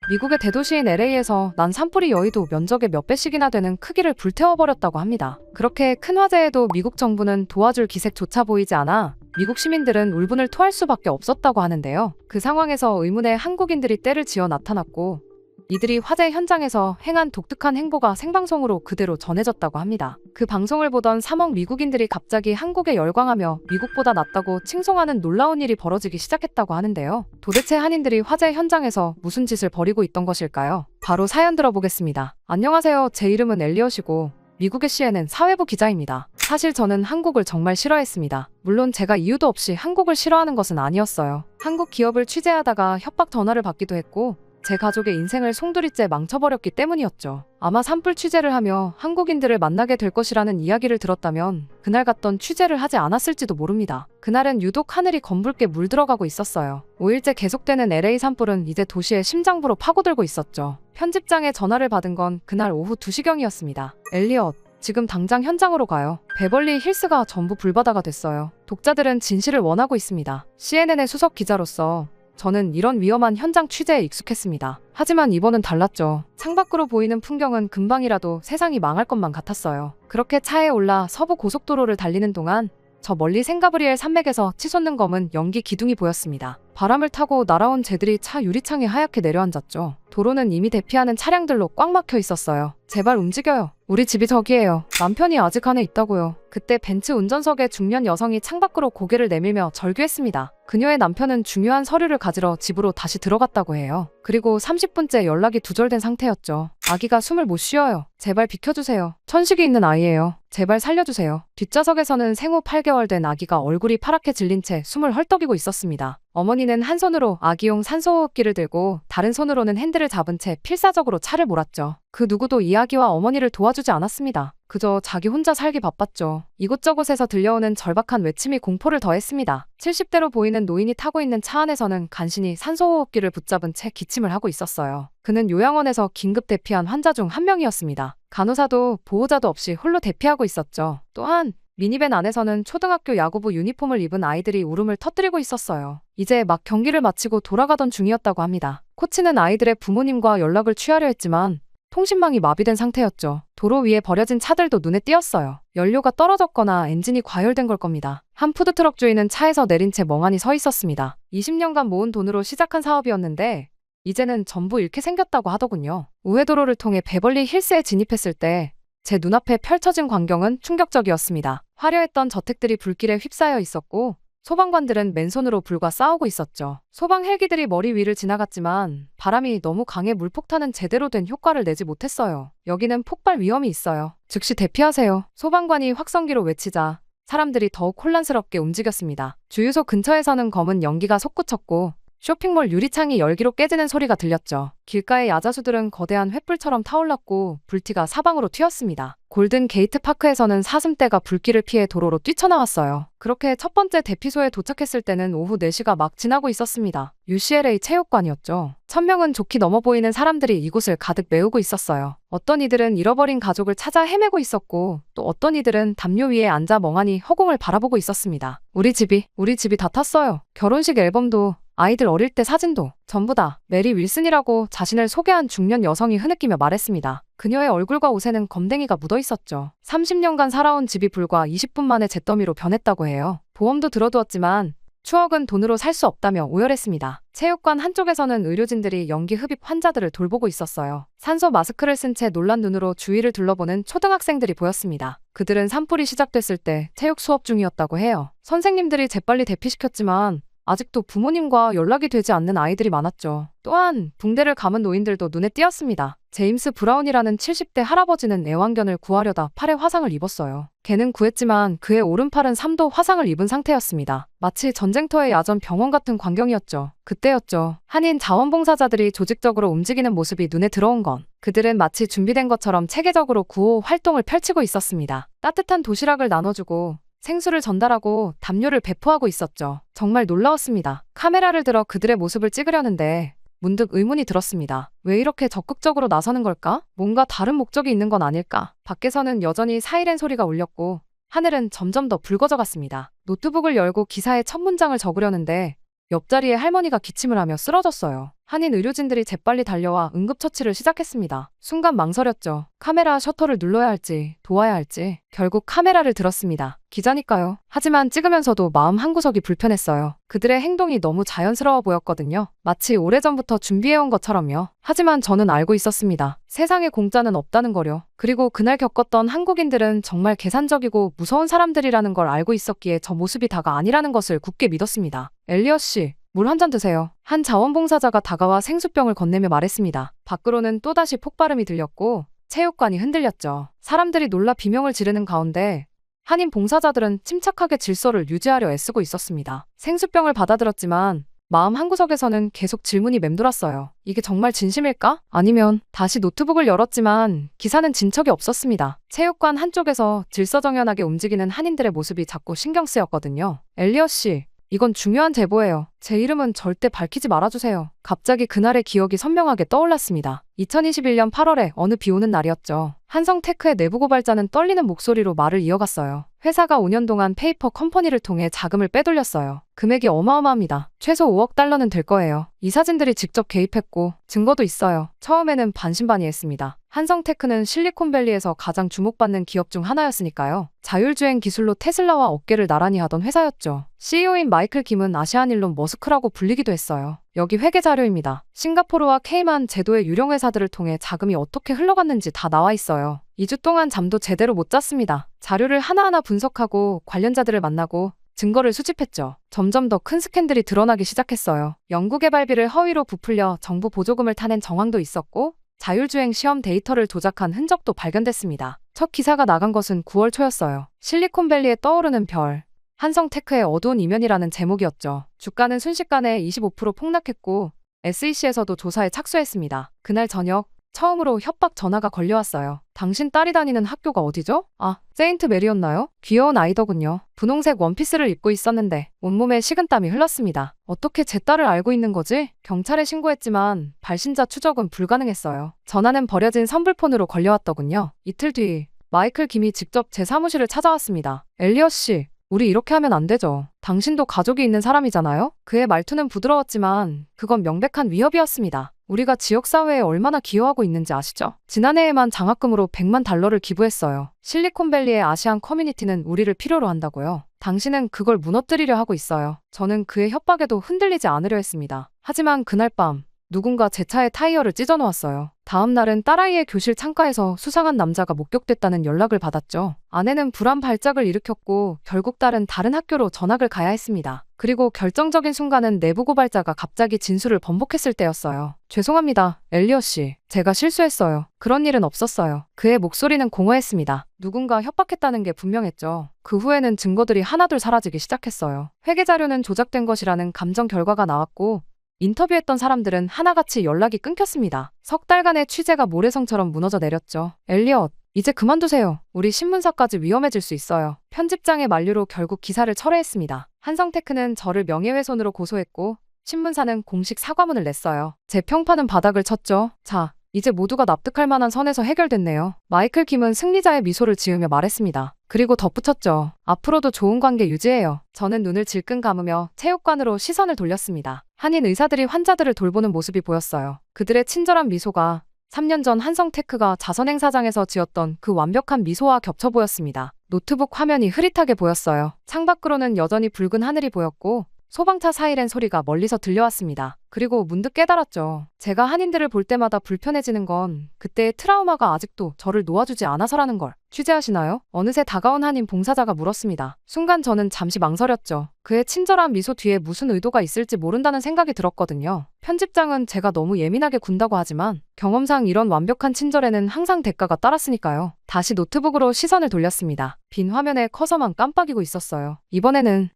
미국의 대도시인 LA에서 난 산불이 여의도 면적의 몇 배씩이나 되는 크기를 불태워버렸다고 합니다. 그렇게 큰 화재에도 미국 정부는 도와줄 기색조차 보이지 않아 미국 시민들은 울분을 토할 수밖에 없었다고 하는데요. 그 상황에서 의문의 한국인들이 떼를 지어 나타났고 이들이 화재 현장에서 행한 독특한 행보가 생방송으로 그대로 전해졌다고 합니다. 그 방송을 보던 3억 미국인들이 갑자기 한국에 열광하며 미국보다 낫다고 칭송하는 놀라운 일이 벌어지기 시작했다고 하는데요. 도대체 한인들이 화재 현장에서 무슨 짓을 벌이고 있던 것일까요? 바로 사연 들어보겠습니다. 안녕하세요. 제 이름은 엘리엇이고 미국의 CNN 사회부 기자입니다. 사실 저는 한국을 정말 싫어했습니다. 물론 제가 이유도 없이 한국을 싫어하는 것은 아니었어요. 한국 기업을 취재하다가 협박 전화를 받기도 했고 제 가족의 인생을 송두리째 망쳐버렸기 때문이었죠. 아마 산불 취재를 하며 한국인들을 만나게 될 것이라는 이야기를 들었다면 그날 갔던 취재를 하지 않았을지도 모릅니다. 그날은 유독 하늘이 검붉게 물들어가고 있었어요. 5일째 계속되는 LA 산불은 이제 도시의 심장부로 파고들고 있었죠. 편집장의 전화를 받은 건 그날 오후 2시경이었습니다. 엘리엇, 지금 당장 현장으로 가요. 베벌리 힐스가 전부 불바다가 됐어요. 독자들은 진실을 원하고 있습니다. CNN의 수석 기자로서 저는 이런 위험한 현장 취재에 익숙했습니다. 하지만 이번은 달랐죠. 창밖으로 보이는 풍경은 금방이라도 세상이 망할 것만 같았어요. 그렇게 차에 올라 서부 고속도로를 달리는 동안 저 멀리 생가브리엘 산맥에서 치솟는 검은 연기 기둥이 보였습니다. 바람을 타고 날아온 새들이 차 유리창에 하얗게 내려앉았죠. 도로는 이미 대피하는 차량들로 꽉 막혀 있었어요. 제발 움직여요. 우리 집이 저기예요. 남편이 아직 안에 있다고요. 그때 벤츠 운전석에 중년 여성이 창밖으로 고개를 내밀며 절규했습니다. 그녀의 남편은 중요한 서류를 가지러 집으로 다시 들어갔다고 해요. 그리고 30분째 연락이 두절된 상태였죠. 아기가 숨을 못 쉬어요. 제발 비켜주세요. 천식이 있는 아이예요. 제발 살려주세요. 뒷좌석에서는 생후 8개월 된 아기가 얼굴이 파랗게 질린 채 숨을 헐떡이고 있었습니다. 어머니는 한 손으로 아기용 산소호흡기를 들고 다른 손으로는 핸들을 잡은 채 필사적으로 차를 몰았죠. 그 누구도 이 아기와 어머니를 도와주지 않았습니다. 그저 자기 혼자 살기 바빴죠. 이곳저곳에서 들려오는 절박한 외침이 공포를 더했습니다. 70대로 보이는 노인이 타고 있는 차 안에서는 간신히 산소호흡기를 붙잡은 채 기침을 하고 있었어요. 그는 요양원에서 긴급 대피한 환자 중 한 명이었습니다. 간호사도 보호자도 없이 홀로 대피하고 있었죠. 또한 미니밴 안에서는 초등학교 야구부 유니폼을 입은 아이들이 울음을 터뜨리고 있었어요. 이제 막 경기를 마치고 돌아가던 중이었다고 합니다. 코치는 아이들의 부모님과 연락을 취하려 했지만 통신망이 마비된 상태였죠. 도로 위에 버려진 차들도 눈에 띄었어요. 연료가 떨어졌거나 엔진이 과열된 걸 겁니다. 한 푸드트럭 주인은 차에서 내린 채 멍하니 서 있었습니다. 20년간 모은 돈으로 시작한 사업이었는데 이제는 전부 잃게 생겼다고 하더군요. 우회도로를 통해 베벌리 힐스에 진입했을 때 제 눈앞에 펼쳐진 광경은 충격적이었습니다. 화려했던 저택들이 불길에 휩싸여 있었고 소방관들은 맨손으로 불과 싸우고 있었죠. 소방 헬기들이 머리 위를 지나갔지만 바람이 너무 강해 물폭탄은 제대로 된 효과를 내지 못했어요. 여기는 폭발 위험이 있어요. 즉시 대피하세요. 소방관이 확성기로 외치자 사람들이 더욱 혼란스럽게 움직였습니다. 주유소 근처에서는 검은 연기가 솟구쳤고 쇼핑몰 유리창이 열기로 깨지는 소리가 들렸죠. 길가의 야자수들은 거대한 횃불처럼 타올랐고 불티가 사방으로 튀었습니다. 골든 게이트 파크에서는 사슴떼가 불길을 피해 도로로 뛰쳐나왔어요. 그렇게 첫 번째 대피소에 도착했을 때는 오후 4시가 막 지나고 있었습니다. UCLA 체육관이었죠. 1000명은 좋게 넘어 보이는 사람들이 이곳을 가득 메우고 있었어요. 어떤 이들은 잃어버린 가족을 찾아 헤매고 있었고 또 어떤 이들은 담요 위에 앉아 멍하니 허공을 바라보고 있었습니다. 우리 집이 다 탔어요. 결혼식 앨범도 아이들 어릴 때 사진도 전부 다 메리 윌슨이라고 자신을 소개한 중년 여성이 흐느끼며 말했습니다. 그녀의 얼굴과 옷에는 검댕이가 묻어 있었죠. 30년간 살아온 집이 불과 20분 만에 잿더미로 변했다고 해요. 보험도 들어두었지만 추억은 돈으로 살 수 없다며 오열했습니다. 체육관 한쪽에서는 의료진들이 연기 흡입 환자들을 돌보고 있었어요. 산소 마스크를 쓴 채 놀란 눈으로 주위를 둘러보는 초등학생들이 보였습니다. 그들은 산불이 시작됐을 때 체육 수업 중이었다고 해요. 선생님들이 재빨리 대피시켰지만 아직도 부모님과 연락이 되지 않는 아이들이 많았죠. 또한 붕대를 감은 노인들도 눈에 띄었습니다. 제임스 브라운이라는 70대 할아버지는 애완견을 구하려다 팔에 화상을 입었어요. 개는 구했지만 그의 오른팔은 3도 화상을 입은 상태였습니다. 마치 전쟁터의 야전 병원 같은 광경이었죠. 그때였죠. 한인 자원봉사자들이 조직적으로 움직이는 모습이 눈에 들어온 건 그들은 마치 준비된 것처럼 체계적으로 구호 활동을 펼치고 있었습니다. 따뜻한 도시락을 나눠주고 생수를 전달하고 담요를 배포하고 있었죠. 정말 놀라웠습니다. 카메라를 들어 그들의 모습을 찍으려는데 문득 의문이 들었습니다. 왜 이렇게 적극적으로 나서는 걸까? 뭔가 다른 목적이 있는 건 아닐까? 밖에서는 여전히 사이렌 소리가 울렸고 하늘은 점점 더 붉어져 갔습니다. 노트북을 열고 기사의 첫 문장을 적으려는데 옆자리에 할머니가 기침을 하며 쓰러졌어요. 한인 의료진들이 재빨리 달려와 응급처치를 시작했습니다. 순간 망설였죠. 카메라 셔터를 눌러야 할지 도와야 할지 결국 카메라를 들었습니다. 기자니까요. 하지만 찍으면서도 마음 한구석이 불편했어요. 그들의 행동이 너무 자연스러워 보였거든요. 마치 오래전부터 준비해온 것처럼요. 하지만 저는 알고 있었습니다. 세상에 공짜는 없다는 거요. 그리고 그날 겪었던 한국인들은 정말 계산적이고 무서운 사람들이라는 걸 알고 있었기에 저 모습이 다가 아니라는 것을 굳게 믿었습니다. 엘리엇 씨, 물 한 잔 드세요. 한 자원봉사자가 다가와 생수병을 건네며 말했습니다. 밖으로는 또다시 폭발음이 들렸고 체육관이 흔들렸죠. 사람들이 놀라 비명을 지르는 가운데 한인 봉사자들은 침착하게 질서를 유지하려 애쓰고 있었습니다. 생수병을 받아들었지만 마음 한구석에서는 계속 질문이 맴돌았어요. 이게 정말 진심일까? 아니면 다시 노트북을 열었지만 기사는 진척이 없었습니다. 체육관 한쪽에서 질서정연하게 움직이는 한인들의 모습이 자꾸 신경 쓰였거든요. 엘리엇 씨, 이건 중요한 제보예요. 제 이름은 절대 밝히지 말아주세요. 갑자기 그날의 기억이 선명하게 떠올랐습니다. 2021년 8월에 어느 비 오는 날이었죠. 한성테크의 내부 고발자는 떨리는 목소리로 말을 이어갔어요. 회사가 5년 동안 페이퍼 컴퍼니를 통해 자금을 빼돌렸어요. 금액이 어마어마합니다. 최소 5억 달러는 될 거예요. 이 사진들이 직접 개입했고 증거도 있어요. 처음에는 반신반의했습니다. 한성테크는 실리콘밸리에서 가장 주목받는 기업 중 하나였으니까요. 자율주행 기술로 테슬라와 어깨를 나란히 하던 회사였죠. CEO인 마이클 김은 아시안 일론 머스크라고 불리기도 했어요. 여기 회계 자료입니다. 싱가포르와 케이만 제도의 유령 회사들을 통해 자금이 어떻게 흘러갔는지 다 나와 있어요. 2주 동안 잠도 제대로 못 잤습니다. 자료를 하나하나 분석하고 관련자들을 만나고 증거를 수집했죠. 점점 더 큰 스캔들이 드러나기 시작했어요. 연구개발비를 허위로 부풀려 정부 보조금을 타낸 정황도 있었고 자율주행 시험 데이터를 조작한 흔적도 발견됐습니다. 첫 기사가 나간 것은 9월 초였어요. 실리콘밸리에 떠오르는 별, 한성테크의 어두운 이면이라는 제목이었죠. 주가는 순식간에 25% 폭락했고 SEC에서도 조사에 착수했습니다. 그날 저녁 처음으로 협박 전화가 걸려왔어요. 당신 딸이 다니는 학교가 어디죠? 아, 세인트 메리였나요? 귀여운 아이더군요. 분홍색 원피스를 입고 있었는데 온몸에 식은땀이 흘렀습니다. 어떻게 제 딸을 알고 있는 거지? 경찰에 신고했지만 발신자 추적은 불가능했어요. 전화는 버려진 선불폰으로 걸려왔더군요. 이틀 뒤 마이클 김이 직접 제 사무실을 찾아왔습니다. 엘리엇 씨, 우리 이렇게 하면 안 되죠. 당신도 가족이 있는 사람이잖아요? 그의 말투는 부드러웠지만 그건 명백한 위협이었습니다. 우리가 지역사회에 얼마나 기여하고 있는지 아시죠? 지난해에만 장학금으로 100만 달러를 기부했어요. 실리콘밸리의 아시안 커뮤니티는 우리를 필요로 한다고요. 당신은 그걸 무너뜨리려 하고 있어요. 저는 그의 협박에도 흔들리지 않으려 했습니다. 하지만 그날 밤 누군가 제 차의 타이어를 찢어놓았어요. 다음 날은 딸아이의 교실 창가에서 수상한 남자가 목격됐다는 연락을 받았죠. 아내는 불안 발작을 일으켰고 결국 딸은 다른 학교로 전학을 가야 했습니다. 그리고 결정적인 순간은 내부 고발자가 갑자기 진술을 번복했을 때였어요. 죄송합니다, 엘리엇 씨. 제가 실수했어요. 그런 일은 없었어요. 그의 목소리는 공허했습니다. 누군가 협박했다는 게 분명했죠. 그 후에는 증거들이 하나둘 사라지기 시작했어요. 회계 자료는 조작된 것이라는 감정 결과가 나왔고 인터뷰했던 사람들은 하나같이 연락이 끊겼습니다. 석 달간의 취재가 모래성처럼 무너져 내렸죠. 엘리엇, 이제 그만두세요. 우리 신문사까지 위험해질 수 있어요. 편집장의 만류로 결국 기사를 철회했습니다. 한성테크는 저를 명예훼손으로 고소했고 신문사는 공식 사과문을 냈어요. 제 평판은 바닥을 쳤죠. 자, 이제 모두가 납득할 만한 선에서 해결됐네요. 마이클 김은 승리자의 미소를 지으며 말했습니다. 그리고 덧붙였죠. 앞으로도 좋은 관계 유지해요. 저는 눈을 질끈 감으며 체육관으로 시선을 돌렸습니다. 한인 의사들이 환자들을 돌보는 모습이 보였어요. 그들의 친절한 미소가 3년 전 한성테크가 자선행사장에서 지었던 그 완벽한 미소와 겹쳐 보였습니다. 노트북 화면이 흐릿하게 보였어요. 창밖으로는 여전히 붉은 하늘이 보였고 소방차 사이렌 소리가 멀리서 들려왔습니다. 그리고 문득 깨달았죠. 제가 한인들을 볼 때마다 불편해지는 건 그때의 트라우마가 아직도 저를 놓아주지 않아서라는 걸. 취재하시나요? 어느새 다가온 한인 봉사자가 물었습니다. 순간 저는 잠시 망설였죠. 그의 친절한 미소 뒤에 무슨 의도가 있을지 모른다는 생각이 들었거든요. 편집장은 제가 너무 예민하게 군다고 하지만 경험상 이런 완벽한 친절에는 항상 대가가 따랐으니까요. 다시 노트북으로 시선을 돌렸습니다. 빈 화면에 커서만 깜빡이고 있었어요.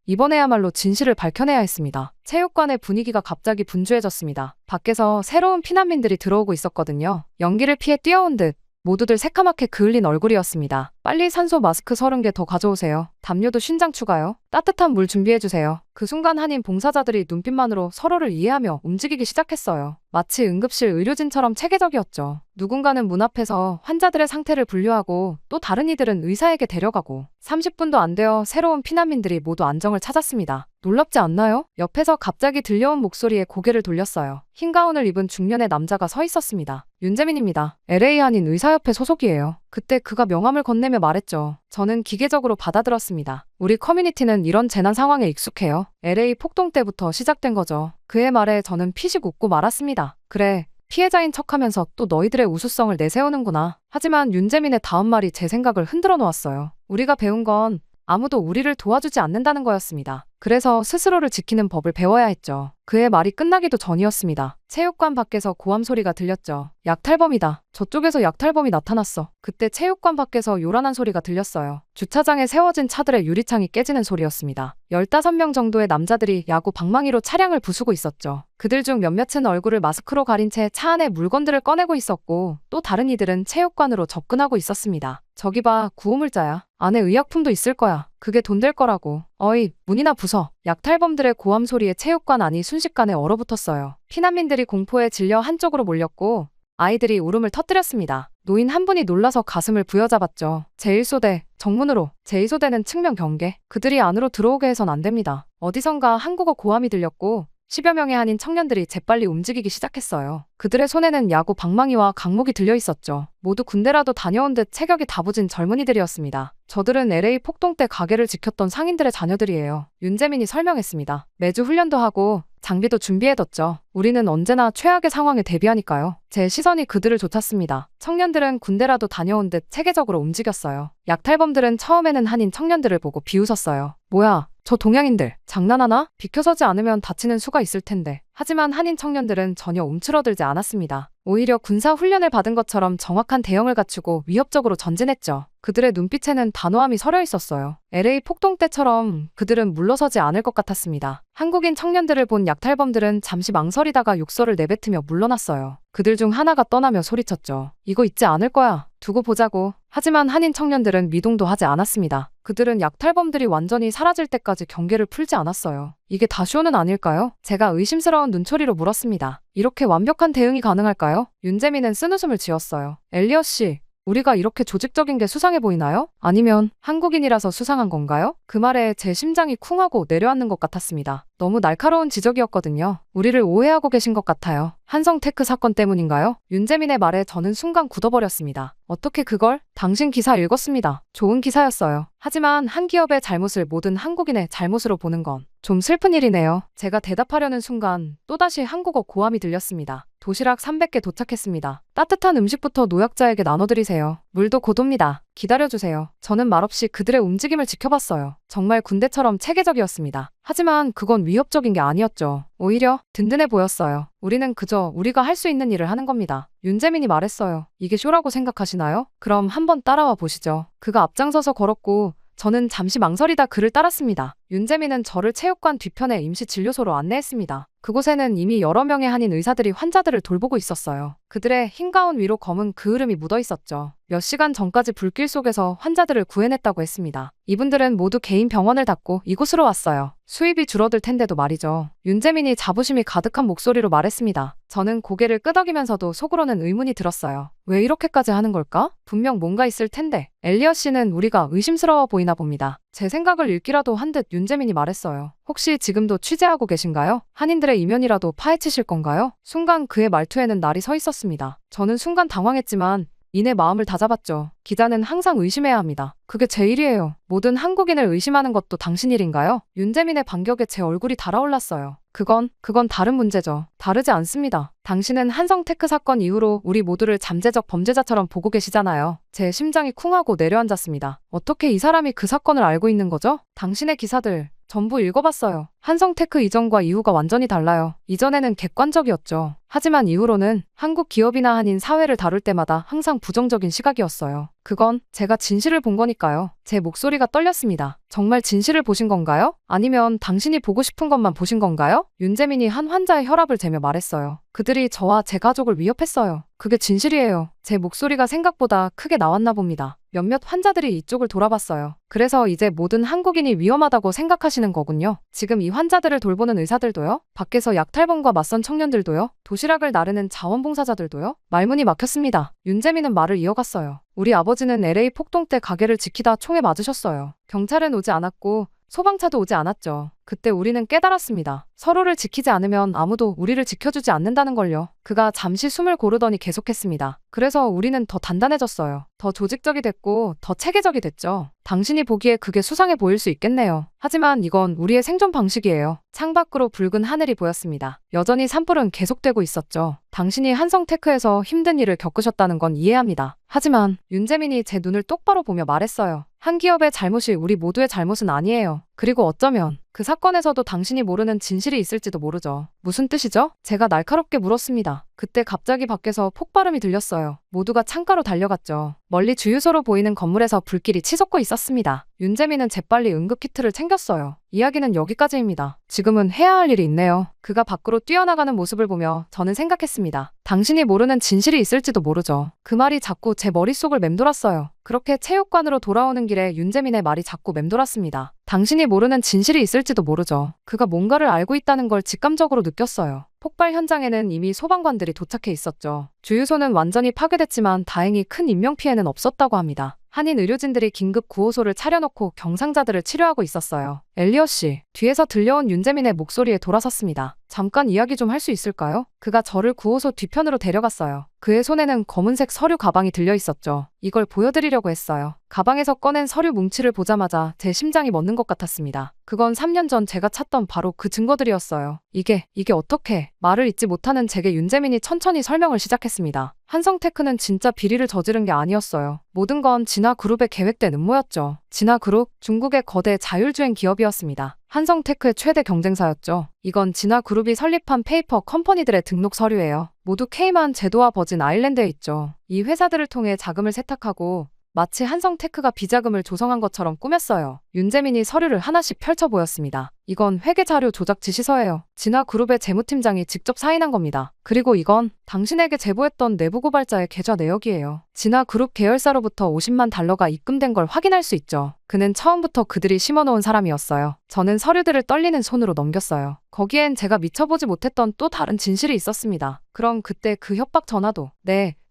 이번에야말로 진실을 밝혀내야 했습니다. 체육관의 분위기가 갑자기 분주해졌습니다. 밖에서 새로운 피난민들이 들어오고 있었거든요. 연기를 피해 뛰어온 듯 모두들 새카맣게 그을린 얼굴이었습니다. 빨리 산소 마스크 30개 더 가져오세요. 담요도 5장 추가요. 따뜻한 물 준비해주세요. 그 순간 한인 봉사자들이 눈빛만으로 서로를 이해하며 움직이기 시작했어요. 마치 응급실 의료진처럼 체계적이었죠. 누군가는 문 앞에서 환자들의 상태를 분류하고 또 다른 이들은 의사에게 데려가고 30분도 안 되어 새로운 피난민들이 모두 안정을 찾았습니다. 놀랍지 않나요? 옆에서 갑자기 들려온 목소리에 고개를 돌렸어요. 흰 가운을 입은 중년의 남자가 서 있었습니다. 윤재민입니다. LA 한인 의사협회 소속이에요. 그때 그가 명함을 건네며 말했죠. 저는 기계적으로 받아들었습니다. 우리 커뮤니티는 이런 재난 상황에 익숙해요. LA 폭동 때부터 시작된 거죠. 그의 말에 저는 피식 웃고 말았습니다. 그래, 피해자인 척하면서 또 너희들의 우수성을 내세우는구나. 하지만 윤재민의 다음 말이 제 생각을 흔들어 놓았어요. 우리가 배운 건 아무도 우리를 도와주지 않는다는 거였습니다. 그래서 스스로를 지키는 법을 배워야 했죠. 그의 말이 끝나기도 전이었습니다. 체육관 밖에서 고함 소리가 들렸죠. 약탈범이다. 저쪽에서 약탈범이 나타났어. 그때 체육관 밖에서 요란한 소리가 들렸어요. 주차장에 세워진 차들의 유리창이 깨지는 소리였습니다. 15명 정도의 남자들이 야구 방망이로 차량을 부수고 있었죠. 그들 중 몇몇은 얼굴을 마스크로 가린 채 차 안에 물건들을 꺼내고 있었고 또 다른 이들은 체육관으로 접근하고 있었습니다. 저기 봐, 구호물자야. 안에 의약품도 있을 거야. 그게 돈 될 거라고. 어이, 문이나 부숴. 약탈범들의 고함 소리에 체육관 안이 순식간에 얼어붙었어요. 피난민들이 공포에 질려 한쪽으로 몰렸고 아이들이 울음을 터뜨렸습니다. 노인 한 분이 놀라서 가슴을 부여잡았죠. 제1소대, 정문으로. 제2소대는 측면 경계. 그들이 안으로 들어오게 해선 안 됩니다. 어디선가 한국어 고함이 들렸고 10여 명의 한인 청년들이 재빨리 움직이기 시작했어요. 그들의 손에는 야구 방망이와 강목이 들려 있었죠. 모두 군대라도 다녀온 듯 체격이 다부진 젊은이들이었습니다. 저들은 LA 폭동 때 가게를 지켰던 상인들의 자녀들이에요. 윤재민이 설명했습니다. 매주 훈련도 하고 장비도 준비해뒀죠. 우리는 언제나 최악의 상황에 대비하니까요. 제 시선이 그들을 좇았습니다. 청년들은 군대라도 다녀온 듯 체계적으로 움직였어요. 약탈범들은 처음에는 한인 청년들을 보고 비웃었어요. 뭐야, 저 동양인들 장난하나? 비켜서지 않으면 다치는 수가 있을 텐데. 하지만 한인 청년들은 전혀 움츠러들지 않았습니다. 오히려 군사 훈련을 받은 것처럼 정확한 대형을 갖추고 위협적으로 전진했죠. 그들의 눈빛에는 단호함이 서려 있었어요. LA 폭동 때처럼 그들은 물러서지 않을 것 같았습니다. 한국인 청년들을 본 약탈범들은 잠시 망설이다가 욕설을 내뱉으며 물러났어요. 그들 중 하나가 떠나며 소리쳤죠. 이거 잊지 않을 거야. 두고 보자고. 하지만 한인 청년들은 미동도 하지 않았습니다. 그들은 약탈범들이 완전히 사라질 때까지 경계를 풀지 않았어요. 이게 다쇼는 아닐까요? 제가 의심스러운 눈초리로 물었습니다. 이렇게 완벽한 대응이 가능할까요? 윤재민은 쓴웃음을 지었어요. 엘리엇 씨, 우리가 이렇게 조직적인 게 수상해 보이나요? 아니면 한국인이라서 수상한 건가요? 그 말에 제 심장이 쿵하고 내려앉는 것 같았습니다. 너무 날카로운 지적이었거든요. 우리를 오해하고 계신 것 같아요. 한성테크 사건 때문인가요? 윤재민의 말에 저는 순간 굳어버렸습니다. 어떻게 그걸? 당신 기사 읽었습니다. 좋은 기사였어요. 하지만 한 기업의 잘못을 모든 한국인의 잘못으로 보는 건 좀 슬픈 일이네요. 제가 대답하려는 순간 또다시 한국어 고함이 들렸습니다. 도시락 300개 도착했습니다. 따뜻한 음식부터 노약자에게 나눠드리세요. 물도 곧 옵니다. 기다려주세요. 저는 말없이 그들의 움직임을 지켜봤어요. 정말 군대처럼 체계적이었습니다. 하지만 그건 위협적인 게 아니었죠. 오히려 든든해 보였어요. 우리는 그저 우리가 할 수 있는 일을 하는 겁니다. 윤재민이 말했어요. 이게 쇼라고 생각하시나요? 그럼 한번 따라와 보시죠. 그가 앞장서서 걸었고 저는 잠시 망설이다 그를 따랐습니다. 윤재민은 저를 체육관 뒤편의 임시 진료소로 안내했습니다. 그곳에는 이미 여러 명의 한인 의사들이 환자들을 돌보고 있었어요. 그들의 흰 가운 위로 검은 그을음이 묻어 있었죠. 몇 시간 전까지 불길 속에서 환자들을 구해냈다고 했습니다. 이분들은 모두 개인 병원을 닫고 이곳으로 왔어요. 수입이 줄어들 텐데도 말이죠. 윤재민이 자부심이 가득한 목소리로 말했습니다. 저는 고개를 끄덕이면서도 속으로는 의문이 들었어요. 왜 이렇게까지 하는 걸까? 분명 뭔가 있을 텐데. 엘리엇 씨는 우리가 의심스러워 보이나 봅니다. 제 생각을 읽기라도 한 듯 윤재민이 말했어요. 혹시 지금도 취재하고 계신가요? 한인들의 이면이라도 파헤치실 건가요? 순간 그의 말투에는 날이 서 있었습니다. 저는 순간 당황했지만 이내 마음을 다잡았죠. 기자는 항상 의심해야 합니다. 그게 제 일이에요. 모든 한국인을 의심하는 것도 당신 일인가요? 윤재민의 반격에 제 얼굴이 달아올랐어요. 그건 다른 문제죠. 다르지 않습니다. 당신은 한성테크 사건 이후로 우리 모두를 잠재적 범죄자처럼 보고 계시잖아요. 제 심장이 쿵하고 내려앉았습니다. 어떻게 이 사람이 그 사건을 알고 있는 거죠? 당신의 기사들 전부 읽어봤어요. 한성테크 이전과 이후가 완전히 달라요. 이전에는 객관적이었죠. 하지만 이후로는 한국 기업이나 한인 사회를 다룰 때마다 항상 부정적인 시각이었어요. 그건 제가 진실을 본 거니까요. 제 목소리가 떨렸습니다. 정말 진실을 보신 건가요? 아니면 당신이 보고 싶은 것만 보신 건가요? 윤재민이 한 환자의 혈압을 재며 말했어요. 그들이 저와 제 가족을 위협했어요. 그게 진실이에요. 제 목소리가 생각보다 크게 나왔나 봅니다. 몇몇 환자들이 이쪽을 돌아봤어요. 그래서 이제 모든 한국인이 위험하다고 생각하시는 거군요. 지금 이 환자들을 돌보는 의사들도요? 밖에서 약탈범과 맞선 청년들도요? 도시락을 나르는 자원봉사자들도요? 말문이 막혔습니다. 윤재민은 말을 이어갔어요. 우리 아버지는 LA 폭동 때 가게를 지키다 총에 맞으셨어요. 경찰은 오지 않았고 소방차도 오지 않았죠. 그때 우리는 깨달았습니다. 서로를 지키지 않으면 아무도 우리를 지켜주지 않는다는 걸요. 그가 잠시 숨을 고르더니 계속했습니다. 그래서 우리는 더 단단해졌어요. 더 조직적이 됐고 더 체계적이 됐죠. 당신이 보기에 그게 수상해 보일 수 있겠네요. 하지만 이건 우리의 생존 방식이에요. 창밖으로 붉은 하늘이 보였습니다. 여전히 산불은 계속되고 있었죠. 당신이 한성테크에서 힘든 일을 겪으셨다는 건 이해합니다. 하지만 윤재민이 제 눈을 똑바로 보며 말했어요. 한 기업의 잘못이 우리 모두의 잘못은 아니에요. 그리고 어쩌면 그 사건에서도 당신이 모르는 진실이 있을지도 모르죠. 무슨 뜻이죠? 제가 날카롭게 물었습니다. 그때 갑자기 밖에서 폭발음이 들렸어요. 모두가 창가로 달려갔죠. 멀리 주유소로 보이는 건물에서 불길이 치솟고 있었습니다. 윤재민은 재빨리 응급키트를 챙겼어요. 이야기는 여기까지입니다. 지금은 해야 할 일이 있네요. 그가 밖으로 뛰어나가는 모습을 보며 저는 생각했습니다. 당신이 모르는 진실이 있을지도 모르죠. 그 말이 자꾸 제 머릿속을 맴돌았어요. 그렇게 체육관으로 돌아오는 길에 윤재민의 말이 자꾸 맴돌았습니다. 당신이 모르는 진실이 있을지도 모르죠. 그가 뭔가를 알고 있다는 걸 직감적으로 느꼈어요. 폭발 현장에는 이미 소방관들이 도착해 있었죠. 주유소는 완전히 파괴됐지만 다행히 큰 인명피해는 없었다고 합니다. 한인 의료진들이 긴급 구호소를 차려놓고 경상자들을 치료하고 있었어요. 엘리엇 씨, 뒤에서 들려온 윤재민의 목소리에 돌아섰습니다. 잠깐 이야기 좀 할 수 있을까요? 그가 저를 구호소 뒤편으로 데려갔어요. 그의 손에는 검은색 서류 가방이 들려 있었죠. 이걸 보여드리려고 했어요. 가방에서 꺼낸 서류 뭉치를 보자마자 제 심장이 멎는 것 같았습니다. 그건 3년 전 제가 찾던 바로 그 증거들이었어요. 이게 어떻게? 말을 잇지 못하는 제게 윤재민이 천천히 설명을 시작했습니다. 한성테크는 진짜 비리를 저지른 게 아니었어요. 모든 건 진화그룹의 계획된 음모였죠. 진화그룹, 중국의 거대 자율주행 기업이었습니다. 한성테크의 최대 경쟁사였죠. 이건 진화그룹이 설립한 페이퍼 컴퍼니들의 등록 서류예요. 모두 케이만 제도와 버진 아일랜드에 있죠. 이 회사들을 통해 자금을 세탁하고 마치 한성테크가 비자금을 조성한 것처럼 꾸몄어요. 윤재민이 서류를 하나씩 펼쳐 보였습니다. 이건 회계자료 조작 지시서예요. 진화그룹의 재무팀장이 직접 사인한 겁니다. 그리고 이건 당신에게 제보했던 내부고발자의 계좌 내역이에요. 진화그룹 계열사로부터 50만 달러가 입금된 걸 확인할 수 있죠. 그는 처음부터 그들이 심어놓은 사람이었어요. 저는 서류들을 떨리는 손으로 넘겼어요. 거기엔 제가 미쳐보지 못했던 또 다른 진실이 있었습니다. 그럼 그때 그 협박 전화도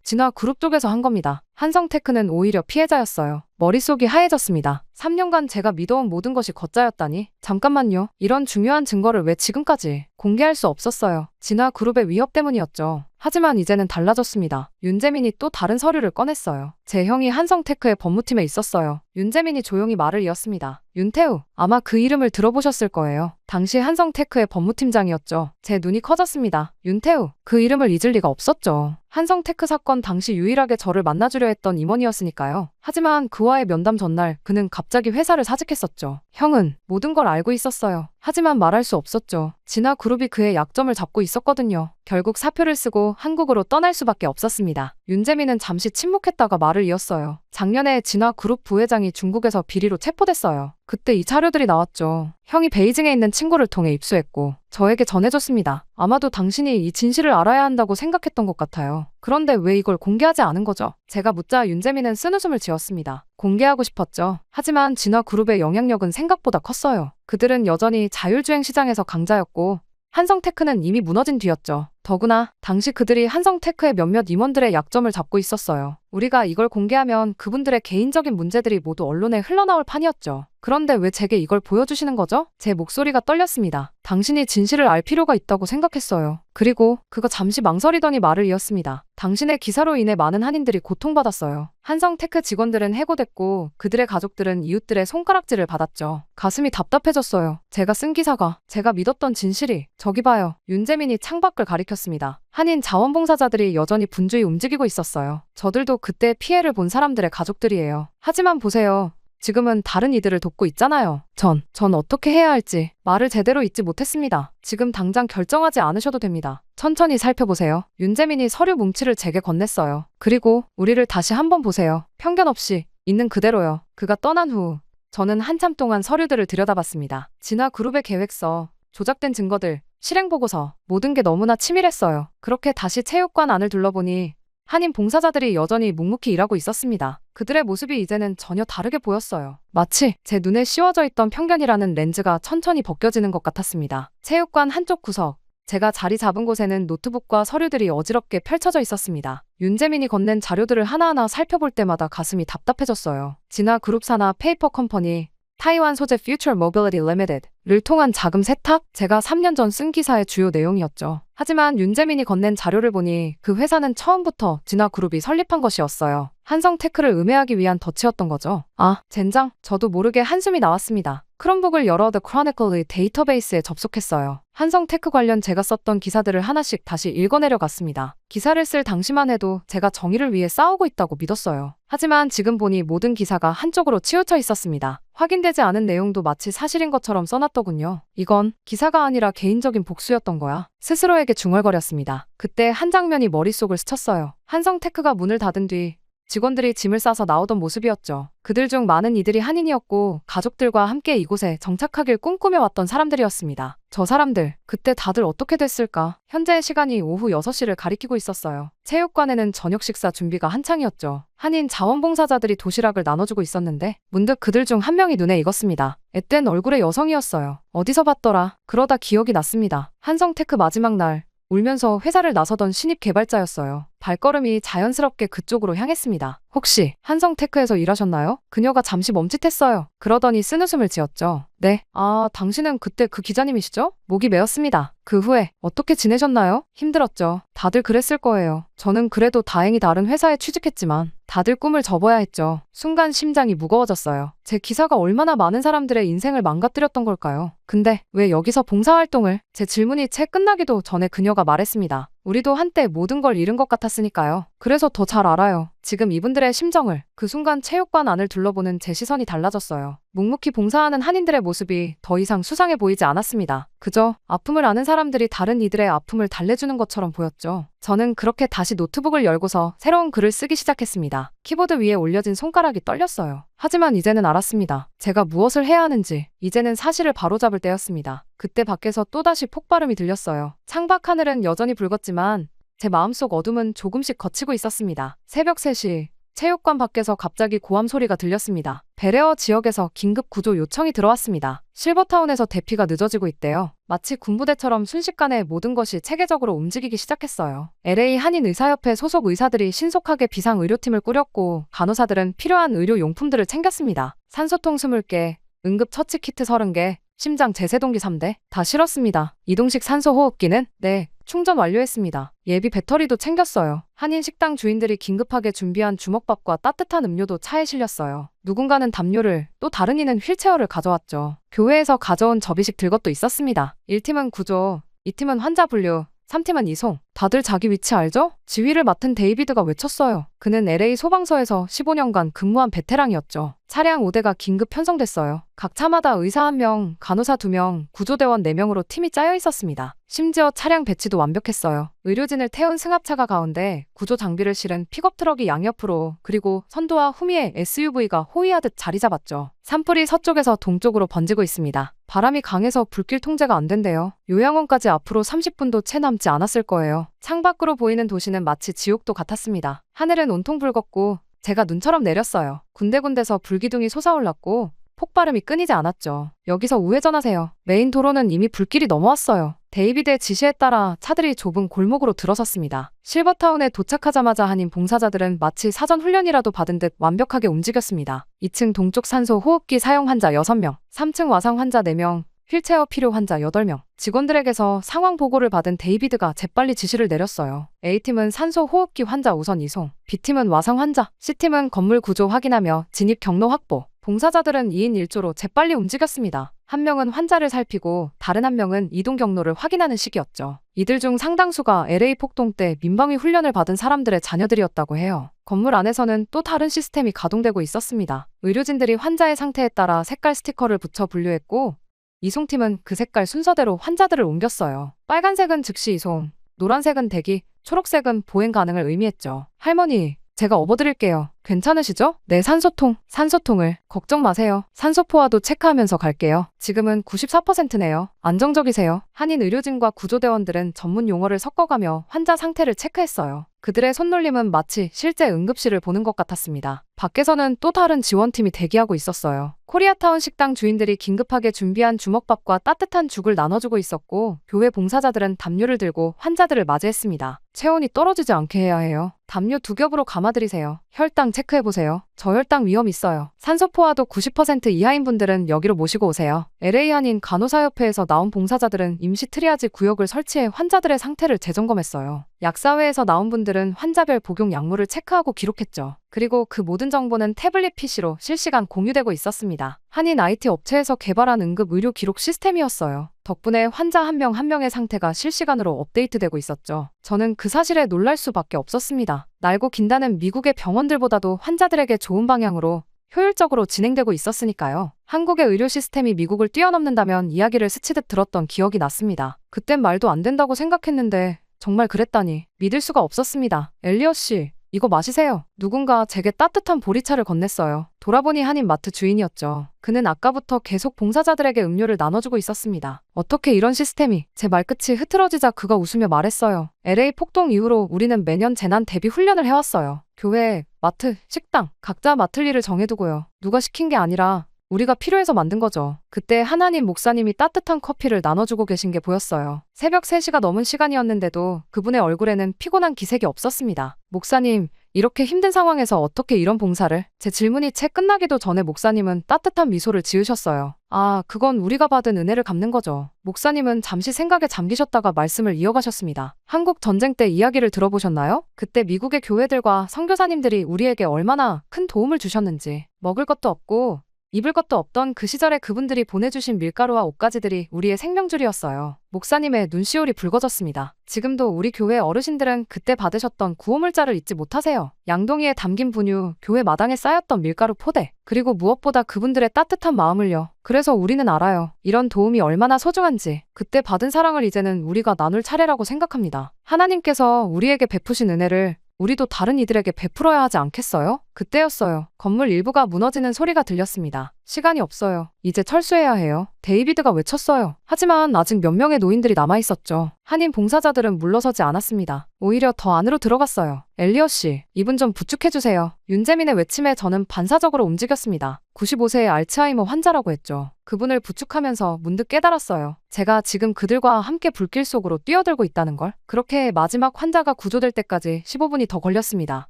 진화그룹 쪽에서 한 겁니다. 한성테크는 오히려 피해자였어요. 머릿속이 하얘졌습니다. 3년간 제가 믿어온 모든 것이 거짜였다니. 잠깐만요. 이런 중요한 증거를 왜 지금까지 공개할 수 없었어요. 진화그룹의 위협 때문이었죠. 하지만 이제는 달라졌습니다. 윤재민이 또 다른 서류를 꺼냈어요. 제 형이 한성테크의 법무팀에 있었어요. 윤재민이 조용히 말을 이었습니다. 윤태우, 아마 그 이름을 들어보셨을 거예요. 당시 한성테크의 법무팀장이었죠. 제 눈이 커졌습니다. 윤태우, 그 이름을 잊을 리가 없었죠. 한성테크 사건 당시 유일하게 저를 만나주려 했던 임원이었으니까요. 하지만 그와의 면담 전날 그는 갑자기 회사를 사직했었죠. 형은 모든 걸 알고 있었어요. 하지만 말할 수 없었죠. 진화그룹이 그의 약점을 잡고 있었거든요. 결국 사표를 쓰고 한국으로 떠날 수밖에 없었습니다. 윤재민은 잠시 침묵했다가 말을 이었어요. 작년에 진화그룹 부회장이 중국에서 비리로 체포됐어요. 그때 이 자료들이 나왔죠. 형이 베이징에 있는 친구를 통해 입수했고 저에게 전해줬습니다. 아마도 당신이 이 진실을 알아야 한다고 생각했던 것 같아요. 그런데 왜 이걸 공개하지 않은 거죠? 제가 묻자 윤재민은 쓴웃음을 지었습니다. 공개하고 싶었죠. 하지만 진화그룹의 영향력은 생각보다 컸어요. 그들은 여전히 자율주행 시장에서 강자였고 한성테크는 이미 무너진 뒤였죠. 더구나 당시 그들이 한성테크의 몇몇 임원들의 약점을 잡고 있었어요. 우리가 이걸 공개하면 그분들의 개인적인 문제들이 모두 언론에 흘러나올 판이었죠. 그런데 왜 제게 이걸 보여주시는 거죠? 제 목소리가 떨렸습니다. 당신이 진실을 알 필요가 있다고 생각했어요. 그리고 그가 잠시 망설이더니 말을 이었습니다. 당신의 기사로 인해 많은 한인들이 고통받았어요. 한성테크 직원들은 해고됐고 그들의 가족들은 이웃들의 손가락질을 받았죠. 가슴이 답답해졌어요. 제가 쓴 기사가, 제가 믿었던 진실이, 저기 봐요. 윤재민이 창밖을 가리켰습니다. 한인 자원봉사자들이 여전히 분주히 움직이고 있었어요. 저들도 그때 피해를 본 사람들의 가족들이에요. 하지만 보세요. 지금은 다른 이들을 돕고 있잖아요. 전 어떻게 해야 할지 말을 제대로 잇지 못했습니다. 지금 당장 결정하지 않으셔도 됩니다. 천천히 살펴보세요. 윤재민이 서류 뭉치를 제게 건넸어요. 그리고 우리를 다시 한번 보세요. 편견 없이 있는 그대로요. 그가 떠난 후 저는 한참 동안 서류들을 들여다봤습니다. 진화 그룹의 계획서, 조작된 증거들, 실행보고서, 모든 게 너무나 치밀했어요. 그렇게 다시 체육관 안을 둘러보니 한인 봉사자들이 여전히 묵묵히 일하고 있었습니다. 그들의 모습이 이제는 전혀 다르게 보였어요. 마치 제 눈에 씌워져 있던 편견이라는 렌즈가 천천히 벗겨지는 것 같았습니다. 체육관 한쪽 구석, 제가 자리 잡은 곳에는 노트북과 서류들이 어지럽게 펼쳐져 있었습니다. 윤재민이 건넨 자료들을 하나하나 살펴볼 때마다 가슴이 답답해졌어요. 진화 그룹사나 페이퍼 컴퍼니, 타이완 소재 Future Mobility Limited를 통한 자금 세탁? 제가 3년 전 쓴 기사의 주요 내용이었죠. 하지만 윤재민이 건넨 자료를 보니 그 회사는 처음부터 진화그룹이 설립한 것이었어요. 한성테크를 음해하기 위한 덫이었던 거죠. 아, 젠장. 저도 모르게 한숨이 나왔습니다. 크롬북을 열어 The Chronicle의 데이터베이스에 접속했어요. 한성테크 관련 제가 썼던 기사들을 하나씩 다시 읽어내려갔습니다. 기사를 쓸 당시만 해도 제가 정의를 위해 싸우고 있다고 믿었어요. 하지만 지금 보니 모든 기사가 한쪽으로 치우쳐 있었습니다. 확인되지 않은 내용도 마치 사실인 것처럼 써놨더군요. 이건 기사가 아니라 개인적인 복수였던 거야. 스스로에게 중얼거렸습니다. 그때 한 장면이 머릿속을 스쳤어요. 한성테크가 문을 닫은 뒤 직원들이 짐을 싸서 나오던 모습이었죠. 그들 중 많은 이들이 한인이었고 가족들과 함께 이곳에 정착하길 꿈꾸며왔던 사람들이었습니다. 저 사람들, 그때 다들 어떻게 됐을까? 현재의 시간이 오후 6시를 가리키고 있었어요. 체육관에는 저녁 식사 준비가 한창이었죠. 한인 자원봉사자들이 도시락을 나눠주고 있었는데 문득 그들 중 한 명이 눈에 익었습니다. 앳된 얼굴의 여성이었어요. 어디서 봤더라? 그러다 기억이 났습니다. 한성테크 마지막 날 울면서 회사를 나서던 신입 개발자였어요. 발걸음이 자연스럽게 그쪽으로 향했습니다. 혹시 한성테크에서 일하셨나요? 그녀가 잠시 멈칫했어요. 그러더니 쓴웃음을 지었죠. 네. 아, 당신은 그때 그 기자님이시죠? 목이 메었습니다. 그 후에 어떻게 지내셨나요? 힘들었죠. 다들 그랬을 거예요. 저는 그래도 다행히 다른 회사에 취직했지만 다들 꿈을 접어야 했죠. 순간 심장이 무거워졌어요. 제 기사가 얼마나 많은 사람들의 인생을 망가뜨렸던 걸까요? 근데 왜 여기서 봉사활동을? 제 질문이 채 끝나기도 전에 그녀가 말했습니다. 우리도 한때 모든 걸 잃은 것 같았으니까요. 그래서 더 잘 알아요. 지금 이분들의 심정을. 그 순간 체육관 안을 둘러보는 제 시선이 달라졌어요. 묵묵히 봉사하는 한인들의 모습이 더 이상 수상해 보이지 않았습니다. 그저 아픔을 아는 사람들이 다른 이들의 아픔을 달래주는 것처럼 보였죠. 저는 그렇게 다시 노트북을 열고서 새로운 글을 쓰기 시작했습니다. 키보드 위에 올려진 손가락이 떨렸어요. 하지만 이제는 알았습니다. 제가 무엇을 해야 하는지. 이제는 사실을 바로잡을 때였습니다. 그때 밖에서 또다시 폭발음이 들렸어요. 창밖 하늘은 여전히 붉었지만 제 마음속 어둠은 조금씩 걷히고 있었습니다. 새벽 3시, 체육관 밖에서 갑자기 고함 소리가 들렸습니다. 베레어 지역에서 긴급 구조 요청이 들어왔습니다. 실버타운에서 대피가 늦어지고 있대요. 마치 군부대처럼 순식간에 모든 것이 체계적으로 움직이기 시작했어요. LA 한인의사협회 소속 의사들이 신속하게 비상의료팀을 꾸렸고 간호사들은 필요한 의료용품들을 챙겼습니다. 산소통 20개, 응급처치키트 30개, 심장 제세동기 3대. 다 실었습니다. 이동식 산소호흡기는? 네, 충전 완료했습니다. 예비 배터리도 챙겼어요. 한인 식당 주인들이 긴급하게 준비한 주먹밥과 따뜻한 음료도 차에 실렸어요. 누군가는 담요를, 또 다른 이는 휠체어를 가져왔죠. 교회에서 가져온 접이식 들것도 있었습니다. 1팀은 구조, 2팀은 환자 분류, 3팀은 이송. 다들 자기 위치 알죠? 지휘를 맡은 데이비드가 외쳤어요. 그는 LA 소방서에서 15년간 근무한 베테랑이었죠. 차량 5대가 긴급 편성됐어요. 각 차마다 의사 1명, 간호사 2명, 구조대원 4명으로 팀이 짜여 있었습니다. 심지어 차량 배치도 완벽했어요. 의료진을 태운 승합차가 가운데 구조 장비를 실은 픽업트럭이 양옆으로, 그리고 선두와 후미에 SUV가 호위하듯 자리 잡았죠. 산불이 서쪽에서 동쪽으로 번지고 있습니다. 바람이 강해서 불길 통제가 안 된대요. 요양원까지 앞으로 30분도 채 남지 않았을 거예요. 창밖으로 보이는 도시는 마치 지옥도 같았습니다. 하늘은 온통 붉었고 제가 눈처럼 내렸어요. 군데군데서 불기둥이 솟아올랐고 폭발음이 끊이지 않았죠. 여기서 우회전하세요. 메인 도로는 이미 불길이 넘어왔어요. 데이비드의 지시에 따라 차들이 좁은 골목으로 들어섰습니다. 실버타운에 도착하자마자 한인 봉사자들은 마치 사전 훈련이라도 받은 듯 완벽하게 움직였습니다. 2층 동쪽 산소 호흡기 사용 환자 6명, 3층 와상 환자 4명, 휠체어 필요 환자 8명. 직원들에게서 상황 보고를 받은 데이비드가 재빨리 지시를 내렸어요. A팀은 산소 호흡기 환자 우선 이송, B팀은 와상 환자, C팀은 건물 구조 확인하며 진입 경로 확보. 봉사자들은 2인 1조로 재빨리 움직였습니다. 한 명은 환자를 살피고 다른 한 명은 이동 경로를 확인하는 시기였죠. 이들 중 상당수가 LA 폭동 때 민방위 훈련을 받은 사람들의 자녀들이었다고 해요. 건물 안에서는 또 다른 시스템이 가동되고 있었습니다. 의료진들이 환자의 상태에 따라 색깔 스티커를 붙여 분류했고, 이송팀은 그 색깔 순서대로 환자들을 옮겼어요. 빨간색은 즉시 이송, 노란색은 대기, 초록색은 보행 가능을 의미했죠. 할머니, 제가 업어드릴게요. 괜찮으시죠? 네, 산소통을. 걱정 마세요. 산소포화도 체크하면서 갈게요. 지금은 94%네요. 안정적이세요. 한인 의료진과 구조대원들은 전문 용어를 섞어가며 환자 상태를 체크했어요. 그들의 손놀림은 마치 실제 응급실을 보는 것 같았습니다. 밖에서는 또 다른 지원팀이 대기하고 있었어요. 코리아타운 식당 주인들이 긴급하게 준비한 주먹밥과 따뜻한 죽을 나눠주고 있었고, 교회 봉사자들은 담요를 들고 환자들을 맞이했습니다. 체온이 떨어지지 않게 해야 해요. 담요 2겹으로 감아드리세요. 혈당 체크해보세요. 저혈당 위험 있어요. 산소포화도 90% 이하인 분들은 여기로 모시고 오세요. LA 한인 간호사협회에서 나온 봉사자들은 임시 트리아지 구역을 설치해 환자들의 상태를 재점검했어요. 약사회에서 나온 분들은 환자별 복용 약물을 체크하고 기록했죠. 그리고 그 모든 정보는 태블릿 PC로 실시간 공유되고 있었습니다. 한인 IT 업체에서 개발한 응급 의료 기록 시스템이었어요. 덕분에 환자 한 명 한 명의 상태가 실시간으로 업데이트되고 있었죠. 저는 그 사실에 놀랄 수밖에 없었습니다. 날고 긴다는 미국의 병원들보다도 환자들에게 좋은 방향으로 효율적으로 진행되고 있었으니까요. 한국의 의료 시스템이 미국을 뛰어넘는다면 이야기를 스치듯 들었던 기억이 났습니다. 그땐 말도 안 된다고 생각했는데 정말 그랬다니 믿을 수가 없었습니다. 엘리엇 씨, 이거 마시세요. 누군가 제게 따뜻한 보리차를 건넸어요. 돌아보니 한인 마트 주인이었죠. 그는 아까부터 계속 봉사자들에게 음료를 나눠주고 있었습니다. 어떻게 이런 시스템이? 제 말끝이 흐트러지자 그가 웃으며 말했어요. LA 폭동 이후로 우리는 매년 재난 대비 훈련을 해왔어요. 교회, 마트, 식당 각자 맡을 일을 정해두고요. 누가 시킨 게 아니라 우리가 필요해서 만든 거죠. 그때 하나님 목사님이 따뜻한 커피를 나눠주고 계신 게 보였어요. 새벽 3시가 넘은 시간이었는데도 그분의 얼굴에는 피곤한 기색이 없었습니다. 목사님, 이렇게 힘든 상황에서 어떻게 이런 봉사를? 제 질문이 채 끝나기도 전에 목사님은 따뜻한 미소를 지으셨어요. 아, 그건 우리가 받은 은혜를 갚는 거죠. 목사님은 잠시 생각에 잠기셨다가 말씀을 이어가셨습니다. 한국 전쟁 때 이야기를 들어보셨나요? 그때 미국의 교회들과 선교사님들이 우리에게 얼마나 큰 도움을 주셨는지. 먹을 것도 없고 입을 것도 없던 그 시절에 그분들이 보내주신 밀가루와 옷가지들이 우리의 생명줄이었어요. 목사님의 눈시울이 붉어졌습니다. 지금도 우리 교회 어르신들은 그때 받으셨던 구호물자를 잊지 못하세요. 양동이에 담긴 분유, 교회 마당에 쌓였던 밀가루 포대, 그리고 무엇보다 그분들의 따뜻한 마음을요. 그래서 우리는 알아요. 이런 도움이 얼마나 소중한지. 그때 받은 사랑을 이제는 우리가 나눌 차례라고 생각합니다. 하나님께서 우리에게 베푸신 은혜를 우리도 다른 이들에게 베풀어야 하지 않겠어요? 그때였어요. 건물 일부가 무너지는 소리가 들렸습니다. 시간이 없어요. 이제 철수해야 해요. 데이비드가 외쳤어요. 하지만 아직 몇 명의 노인들이 남아있었죠. 한인 봉사자들은 물러서지 않았습니다. 오히려 더 안으로 들어갔어요. 엘리엇 씨, 이분 좀 부축해주세요. 윤재민의 외침에 저는 반사적으로 움직였습니다. 95세의 알츠하이머 환자라고 했죠. 그분을 부축하면서 문득 깨달았어요. 제가 지금 그들과 함께 불길 속으로 뛰어들고 있다는 걸. 그렇게 마지막 환자가 구조될 때까지 15분이 더 걸렸습니다.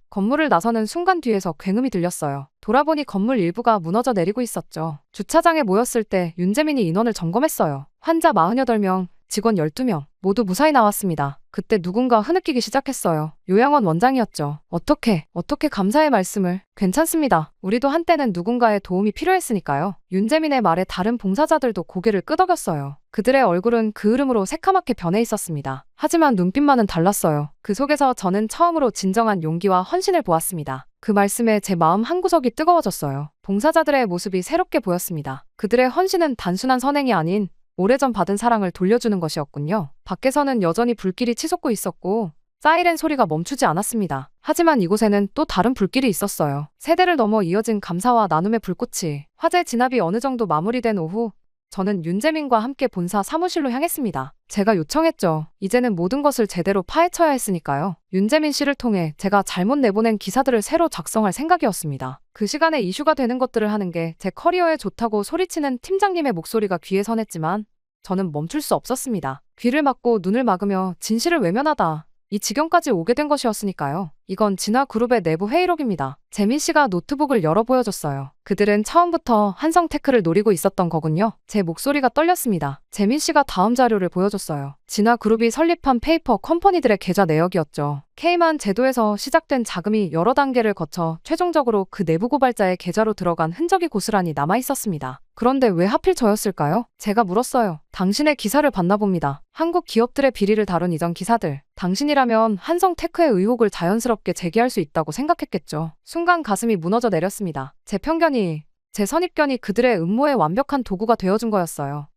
건물을 나서는 순간 뒤에서 굉음이 들렸어요. 돌아보니 건물 일부가 무너져 내리고 있었죠. 주차장에 모였을 때 윤재민이 인원을 점검했어요. 환자 48명, 직원 12명, 모두 무사히 나왔습니다. 그때 누군가 흐느끼기 시작했어요. 요양원 원장이었죠. 어떻게 감사의 말씀을. 괜찮습니다. 우리도 한때는 누군가의 도움이 필요했으니까요. 윤재민의 말에 다른 봉사자들도 고개를 끄덕였어요. 그들의 얼굴은 그을음으로 새카맣게 변해 있었습니다. 하지만 눈빛만은 달랐어요. 그 속에서 저는 처음으로 진정한 용기와 헌신을 보았습니다. 그 말씀에 제 마음 한구석이 뜨거워졌어요. 봉사자들의 모습이 새롭게 보였습니다. 그들의 헌신은 단순한 선행이 아닌 오래전 받은 사랑을 돌려주는 것이었군요. 밖에서는 여전히 불길이 치솟고 있었고 사이렌 소리가 멈추지 않았습니다. 하지만 이곳에는 또 다른 불길이 있었어요. 세대를 넘어 이어진 감사와 나눔의 불꽃이. 화재 진압이 어느 정도 마무리된 오후, 저는 윤재민과 함께 본사 사무실로 향했습니다. 제가 요청했죠. 이제는 모든 것을 제대로 파헤쳐야 했으니까요. 윤재민 씨를 통해 제가 잘못 내보낸 기사들을 새로 작성할 생각이었습니다. 그 시간에 이슈가 되는 것들을 하는 게 제 커리어에 좋다고 소리치는 팀장님의 목소리가 귀에 선했지만 저는 멈출 수 없었습니다. 귀를 막고 눈을 막으며 진실을 외면하다 이 지경까지 오게 된 것이었으니까요. 이건 진화그룹의 내부 회의록입니다. 재민 씨가 노트북을 열어 보여줬어요. 그들은 처음부터 한성테크를 노리고 있었던 거군요. 제 목소리가 떨렸습니다. 재민 씨가 다음 자료를 보여줬어요. 진화그룹이 설립한 페이퍼 컴퍼니들의 계좌 내역이었죠. K만 제도에서 시작된 자금이 여러 단계를 거쳐 최종적으로 그 내부 고발자의 계좌로 들어간 흔적이 고스란히 남아 있었습니다. 그런데 왜 하필 저였을까요? 제가 물었어요. 당신의 기사를 봤나 봅니다. 한국 기업들의 비리를 다룬 이전 기사들. 당신이라면 한성테크의 의혹을 자연스럽게 제기할 수 있다고 생각했겠죠. 순간 가슴이 무너져 내렸습니다. 제 편견이, 제 선입견이 그들의 음모의 완벽한 도구가 되어준 거였어요.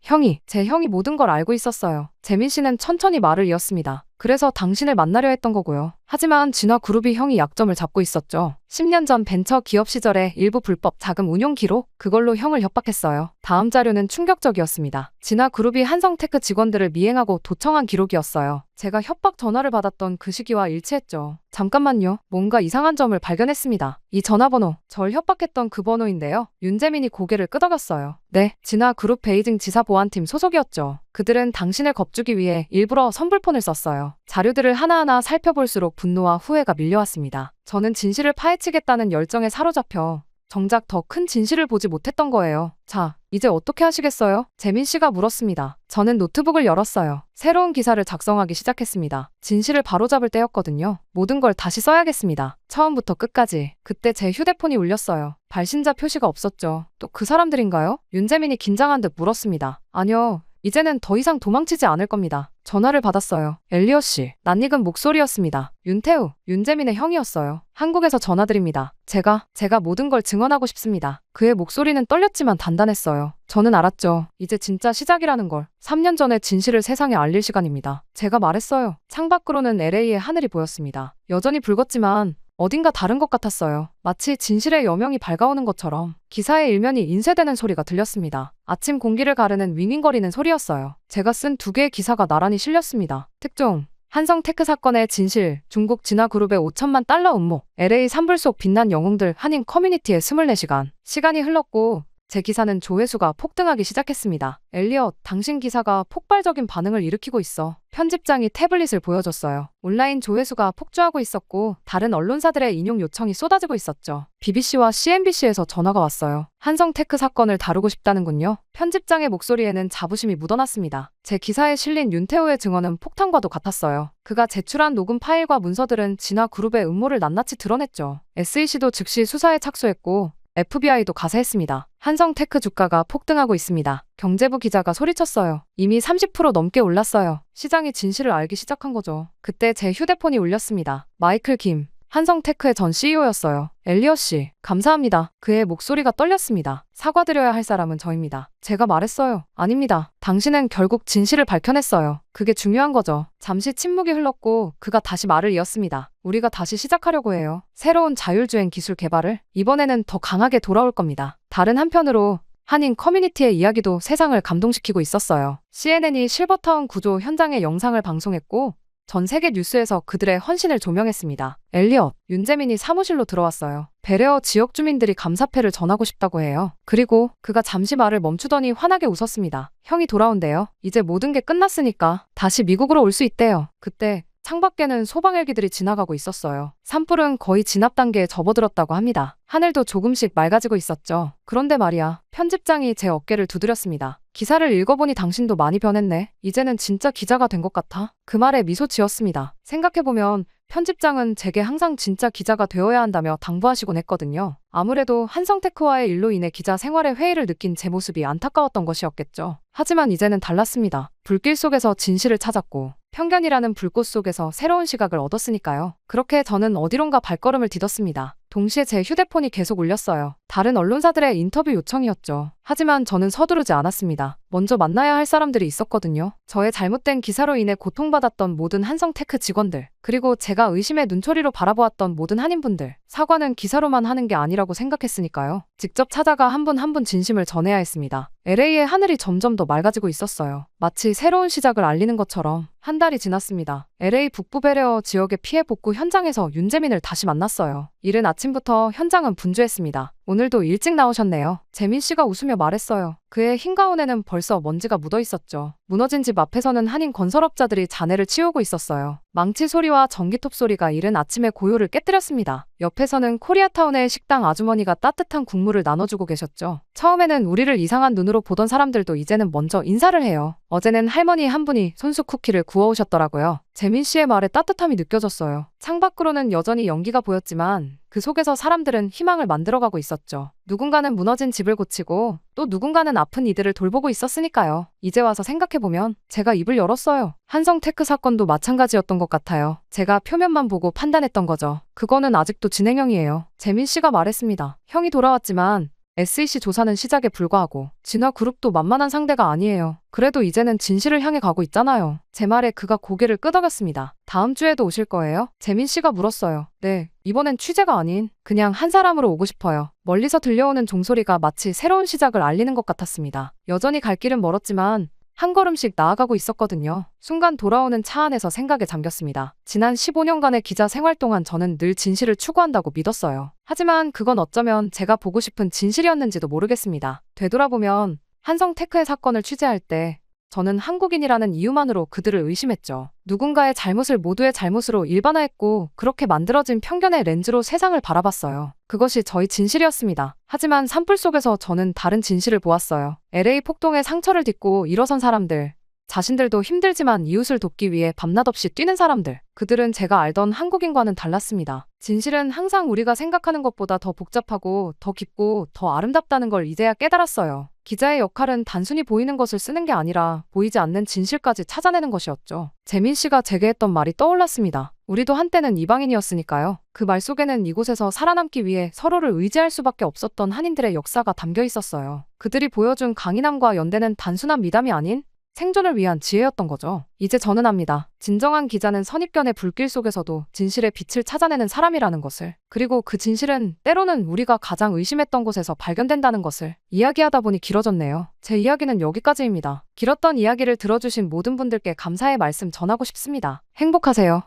제 형이 모든 걸 알고 있었어요. 재민 씨는 천천히 말을 이었습니다. 그래서 당신을 만나려 했던 거고요. 하지만 진화그룹이 형이 약점을 잡고 있었죠. 10년 전 벤처 기업 시절에 일부 불법 자금 운용 기록, 그걸로 형을 협박했어요. 다음 자료는 충격적이었습니다. 진화그룹이 한성테크 직원들을 미행하고 도청한 기록이었어요. 제가 협박 전화를 받았던 그 시기와 일치했죠. 잠깐만요. 뭔가 이상한 점을 발견했습니다. 이 전화번호, 절 협박했던 그 번호인데요. 윤재민이 고개를 끄덕였어요. 네, 진화그룹 베이징 지사보안팀 소속이었죠. 그들은 당신을 겁주기 위해 일부러 선불폰을 썼어요. 자료들을 하나하나 살펴볼수록 분노와 후회가 밀려왔습니다. 저는 진실을 파헤치겠다는 열정에 사로잡혀 정작 더 큰 진실을 보지 못했던 거예요. 자, 이제 어떻게 하시겠어요? 재민 씨가 물었습니다. 저는 노트북을 열었어요. 새로운 기사를 작성하기 시작했습니다. 진실을 바로잡을 때였거든요. 모든 걸 다시 써야겠습니다. 처음부터 끝까지. 그때 제 휴대폰이 울렸어요. 발신자 표시가 없었죠. 또 그 사람들인가요? 윤재민이 긴장한 듯 물었습니다. 아니요. 이제는 더 이상 도망치지 않을 겁니다. 전화를 받았어요. 엘리엇 씨. 낯익은 목소리였습니다. 윤태우, 윤재민의 형이었어요. 한국에서 전화드립니다. 제가 모든 걸 증언하고 싶습니다. 그의 목소리는 떨렸지만 단단했어요. 저는 알았죠. 이제 진짜 시작이라는 걸. 3년 전의 진실을 세상에 알릴 시간입니다. 제가 말했어요. 창밖으로는 LA의 하늘이 보였습니다. 여전히 붉었지만 어딘가 다른 것 같았어요. 마치 진실의 여명이 밝아오는 것처럼 기사의 일면이 인쇄되는 소리가 들렸습니다. 아침 공기를 가르는 윙윙거리는 소리였어요. 제가 쓴 2개의 기사가 나란히 실렸습니다. 특종, 한성테크 사건의 진실, 중국 진화그룹의 5천만 달러 음모, LA 산불 속 빛난 영웅들 한인 커뮤니티의 24시간. 시간이 흘렀고 제 기사는 조회수가 폭등하기 시작했습니다. 엘리엇, 당신 기사가 폭발적인 반응을 일으키고 있어. 편집장이 태블릿을 보여줬어요. 온라인 조회수가 폭주하고 있었고 다른 언론사들의 인용 요청이 쏟아지고 있었죠. BBC와 CNBC에서 전화가 왔어요. 한성테크 사건을 다루고 싶다는군요. 편집장의 목소리에는 자부심이 묻어났습니다. 제 기사에 실린 윤태호의 증언은 폭탄과도 같았어요. 그가 제출한 녹음 파일과 문서들은 진화그룹의 음모를 낱낱이 드러냈죠. SEC도 즉시 수사에 착수했고 FBI도 가세했습니다. 한성테크 주가가 폭등하고 있습니다. 경제부 기자가 소리쳤어요. 이미 30% 넘게 올랐어요. 시장이 진실을 알기 시작한 거죠. 그때 제 휴대폰이 울렸습니다. 마이클 김, 한성테크의 전 CEO였어요. 엘리엇 씨, 감사합니다. 그의 목소리가 떨렸습니다. 사과드려야 할 사람은 저입니다. 제가 말했어요. 아닙니다. 당신은 결국 진실을 밝혀냈어요. 그게 중요한 거죠. 잠시 침묵이 흘렀고 그가 다시 말을 이었습니다. 우리가 다시 시작하려고 해요. 새로운 자율주행 기술 개발을. 이번에는 더 강하게 돌아올 겁니다. 다른 한편으로 한인 커뮤니티의 이야기도 세상을 감동시키고 있었어요. CNN이 실버타운 구조 현장의 영상을 방송했고 전 세계 뉴스에서 그들의 헌신을 조명했습니다. 엘리엇, 윤재민이 사무실로 들어왔어요. 베레어 지역 주민들이 감사패를 전하고 싶다고 해요. 그리고 그가 잠시 말을 멈추더니 환하게 웃었습니다. 형이 돌아온대요. 이제 모든 게 끝났으니까 다시 미국으로 올 수 있대요. 그때 창밖에는 소방헬기들이 지나가고 있었어요. 산불은 거의 진압 단계에 접어들었다고 합니다. 하늘도 조금씩 맑아지고 있었죠. 그런데 말이야, 편집장이 제 어깨를 두드렸습니다. 기사를 읽어보니 당신도 많이 변했네. 이제는 진짜 기자가 된 것 같아. 그 말에 미소 지었습니다. 생각해보면 편집장은 제게 항상 진짜 기자가 되어야 한다며 당부하시곤 했거든요. 아무래도 한성테크와의 일로 인해 기자 생활의 회의를 느낀 제 모습이 안타까웠던 것이었겠죠. 하지만 이제는 달랐습니다. 불길 속에서 진실을 찾았고 편견이라는 불꽃 속에서 새로운 시각을 얻었으니까요. 그렇게 저는 어디론가 발걸음을 디뎠습니다. 동시에 제 휴대폰이 계속 울렸어요. 다른 언론사들의 인터뷰 요청이었죠. 하지만 저는 서두르지 않았습니다. 먼저 만나야 할 사람들이 있었거든요. 저의 잘못된 기사로 인해 고통받았던 모든 한성테크 직원들, 그리고 제가 의심의 눈초리로 바라보았던 모든 한인분들. 사과는 기사로만 하는 게 아니라고 생각했으니까요. 직접 찾아가 한 분 한 분 진심을 전해야 했습니다. LA의 하늘이 점점 더 맑아지고 있었어요. 마치 새로운 시작을 알리는 것처럼. 한 달이 지났습니다. LA 북부 베레어 지역의 피해 복구 현장에서 윤재민을 다시 만났어요. 이른 아침부터 현장은 분주했습니다. 오늘도 일찍 나오셨네요. 재민 씨가 웃으며 말했어요. 그의 흰 가운에는 벌써 먼지가 묻어 있었죠. 무너진 집 앞에서는 한인 건설업자들이 잔해를 치우고 있었어요. 망치 소리와 전기톱 소리가 이른 아침의 고요를 깨뜨렸습니다. 옆에서는 코리아타운의 식당 아주머니가 따뜻한 국물을 나눠주고 계셨죠. 처음에는 우리를 이상한 눈으로 보던 사람들도 이제는 먼저 인사를 해요. 어제는 할머니 한 분이 손수 쿠키를 구워오셨더라고요. 재민 씨의 말에 따뜻함이 느껴졌어요. 창밖으로는 여전히 연기가 보였지만 그 속에서 사람들은 희망을 만들어가고 있었죠. 누군가는 무너진 집을 고치고 또 누군가는 아픈 이들을 돌보고 있었으니까요. 이제 와서 생각해보면 제가 입을 열었어요. 한성테크 사건도 마찬가지였던 것 같아요. 제가 표면만 보고 판단했던 거죠. 그거는 아직도 진행형이에요. 재민 씨가 말했습니다. 형이 돌아왔지만 SEC 조사는 시작에 불과하고 진화그룹도 만만한 상대가 아니에요. 그래도 이제는 진실을 향해 가고 있잖아요. 제 말에 그가 고개를 끄덕였습니다. 다음 주에도 오실 거예요? 재민 씨가 물었어요. 네, 이번엔 취재가 아닌 그냥 한 사람으로 오고 싶어요. 멀리서 들려오는 종소리가 마치 새로운 시작을 알리는 것 같았습니다. 여전히 갈 길은 멀었지만 한 걸음씩 나아가고 있었거든요. 순간 돌아오는 차 안에서 생각에 잠겼습니다. 지난 15년간의 기자 생활 동안 저는 늘 진실을 추구한다고 믿었어요. 하지만 그건 어쩌면 제가 보고 싶은 진실이었는지도 모르겠습니다. 되돌아보면 한성테크의 사건을 취재할 때 저는 한국인이라는 이유만으로 그들을 의심했죠. 누군가의 잘못을 모두의 잘못으로 일반화했고 그렇게 만들어진 편견의 렌즈로 세상을 바라봤어요. 그것이 저희 진실이었습니다. 하지만 산불 속에서 저는 다른 진실을 보았어요. LA 폭동의 상처를 딛고 일어선 사람들, 자신들도 힘들지만 이웃을 돕기 위해 밤낮 없이 뛰는 사람들. 그들은 제가 알던 한국인과는 달랐습니다. 진실은 항상 우리가 생각하는 것보다 더 복잡하고 더 깊고 더 아름답다는 걸 이제야 깨달았어요. 기자의 역할은 단순히 보이는 것을 쓰는 게 아니라 보이지 않는 진실까지 찾아내는 것이었죠. 재민 씨가 제게 했던 말이 떠올랐습니다. 우리도 한때는 이방인이었으니까요. 그 말 속에는 이곳에서 살아남기 위해 서로를 의지할 수밖에 없었던 한인들의 역사가 담겨 있었어요. 그들이 보여준 강인함과 연대는 단순한 미담이 아닌 생존을 위한 지혜였던 거죠. 이제 저는 압니다. 진정한 기자는 선입견의 불길 속에서도 진실의 빛을 찾아내는 사람이라는 것을. 그리고 그 진실은 때로는 우리가 가장 의심했던 곳에서 발견된다는 것을. 이야기하다 보니 길어졌네요. 제 이야기는 여기까지입니다. 길었던 이야기를 들어주신 모든 분들께 감사의 말씀 전하고 싶습니다. 행복하세요.